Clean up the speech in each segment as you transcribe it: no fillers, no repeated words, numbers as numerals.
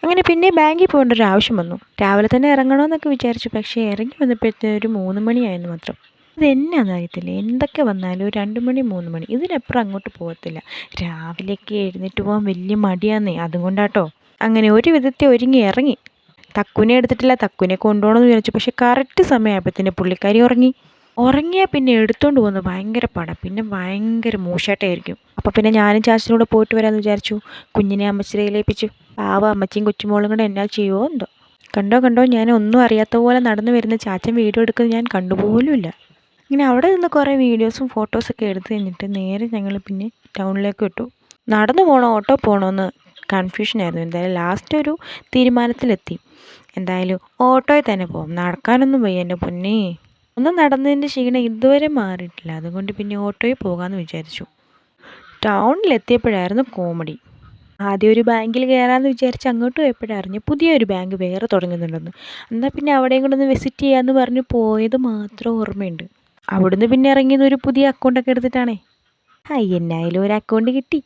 അങ്ങനെ പിന്നെ ബാങ്കിൽ പോകേണ്ട ഒരു ആവശ്യം വന്നു. രാവിലെ തന്നെ ഇറങ്ങണമെന്നൊക്കെ വിചാരിച്ചു. പക്ഷേ ഇറങ്ങി വന്നപ്പോഴത്തേന് ഒരു 3 മണിയായെന്ന് മാത്രം. അതെന്നാന്ന് അറിയത്തില്ല. എന്തൊക്കെ വന്നാലും ഒരു 2 മണി 3 മണി ഇതിനപ്പുറം അങ്ങോട്ട് പോകത്തില്ല. രാവിലെയൊക്കെ എഴുന്നേറ്റ് പോകാൻ വലിയ മടിയാന്നേ. അതുകൊണ്ടാട്ടോ. അങ്ങനെ ഒരു വിധത്തിൽ ഒരുങ്ങി ഇറങ്ങി. തക്കുനെ എടുത്തിട്ടില്ല. തക്കുനെ കൊണ്ടുപോകണമെന്ന് വിചാരിച്ചു. പക്ഷേ കറക്റ്റ് സമയമായപ്പോഴത്തേന് പുള്ളിക്കാരി ഉറങ്ങി. ഉറങ്ങിയാൽ പിന്നെ എടുത്തുകൊണ്ട് പോകുന്നത് ഭയങ്കര പാടാണ്. പിന്നെ ഭയങ്കര മൂശാട്ടമായിരിക്കും. അപ്പോൾ പിന്നെ ഞാനും ചാച്ചനൂടെ പോയിട്ട് വരാമെന്ന് വിചാരിച്ചു. കുഞ്ഞിനെ അമ്മച്ചിയുടെ കയ്യിലേൽപ്പിച്ചു. പാവം അമ്മച്ചിയും കൊച്ചുമോളും കൂടെ എന്നാ ചെയ്യുമോ എന്തോ. കണ്ടോ ഞാൻ ഒന്നും അറിയാത്ത പോലെ നടന്നു വരുന്ന ചാച്ചൻ വീഡിയോ എടുക്കുന്നത് ഞാൻ കണ്ടുപോലുമില്ല. ഇങ്ങനെ അവിടെ നിന്ന് കുറേ വീഡിയോസും ഫോട്ടോസൊക്കെ എടുത്തു കഴിഞ്ഞിട്ട് നേരെ ഞങ്ങൾ പിന്നെ ടൗണിലേക്ക് വിട്ടു. നടന്നു പോകണോ ഓട്ടോ പോകണമെന്ന് കൺഫ്യൂഷനായിരുന്നു. എന്തായാലും ലാസ്റ്റ് ഒരു തീരുമാനത്തിലെത്തി. എന്തായാലും ഓട്ടോയിൽ തന്നെ പോകും. നടക്കാനൊന്നും വയ്യ എൻ്റെ പൊന്നേ. ഒന്ന് നടന്നതിൻ്റെ ക്ഷീണം ഇതുവരെ മാറിയിട്ടില്ല. അതുകൊണ്ട് പിന്നെ ഓട്ടോയിൽ പോകാമെന്ന് വിചാരിച്ചു. ടൗണിലെത്തിയപ്പോഴായിരുന്നു കോമഡി. ആദ്യം ഒരു ബാങ്കിൽ കയറാമെന്ന് വിചാരിച്ച് അങ്ങോട്ട് പോയപ്പോഴറിഞ്ഞു പുതിയൊരു ബാങ്ക് വേറെ തുടങ്ങുന്നുണ്ടെന്ന്. എന്നാൽ പിന്നെ അവിടെയും കൂടെ ഒന്ന് വിസിറ്റ് ചെയ്യാമെന്ന് പറഞ്ഞ് പോയത് മാത്രം ഓർമ്മയുണ്ട്. അവിടുന്ന് പിന്നെ ഇറങ്ങിയത് ഒരു പുതിയ അക്കൗണ്ടൊക്കെ എടുത്തിട്ടാണേ. എന്നായാലും ഒരു അക്കൗണ്ട് കിട്ടി.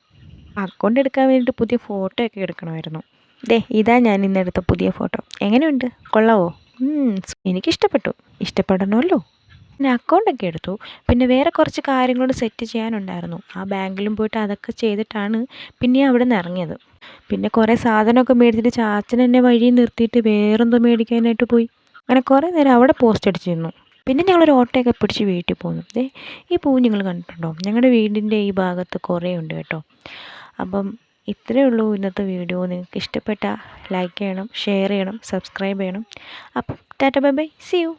അക്കൗണ്ട് എടുക്കാൻ വേണ്ടിയിട്ട് പുതിയ ഫോട്ടോ ഒക്കെ എടുക്കണമായിരുന്നു. ഇതാ ഞാൻ ഇന്നെടുത്ത പുതിയ ഫോട്ടോ. എങ്ങനെയുണ്ട്? കൊള്ളാവോ? എനിക്കിഷ്ടപ്പെട്ടു. ഇഷ്ടപ്പെടണമല്ലോ. പിന്നെ അക്കൗണ്ടൊക്കെ എടുത്തു. പിന്നെ വേറെ കുറച്ച് കാര്യങ്ങളോട് സെറ്റ് ചെയ്യാനുണ്ടായിരുന്നു. ആ ബാങ്കിലും പോയിട്ട് അതൊക്കെ ചെയ്തിട്ടാണ് പിന്നെ അവിടെ നിന്ന് ഇറങ്ങിയത്. പിന്നെ കുറേ സാധനമൊക്കെ മേടിച്ചിട്ട് ചാച്ചൻ എന്നെ വഴിയിൽ നിർത്തിയിട്ട് വേറെന്തോ മേടിക്കാനായിട്ട് പോയി. അങ്ങനെ കുറേ നേരം അവിടെ പോസ്റ്റ് അടിച്ചിരുന്നു. പിന്നെ ഞങ്ങളൊരു ഓട്ടോയൊക്കെ പിടിച്ച് വീട്ടിൽ പോന്നു. ഈ പൂ നിങ്ങൾ കണ്ടിട്ടുണ്ടോ? ഞങ്ങളുടെ വീടിൻ്റെ ഈ ഭാഗത്ത് കുറേ ഉണ്ട് കേട്ടോ. അപ്പം ഇത്രയേ ഉള്ളൂ ഇന്നത്തെ വീഡിയോ. നിങ്ങൾക്ക് ഇഷ്ടപ്പെട്ടാൽ ലൈക്ക് ചെയ്യണം, ഷെയർ ചെയ്യണം, സബ്സ്ക്രൈബ് ചെയ്യണം. അപ്പം tata bye bye, see U.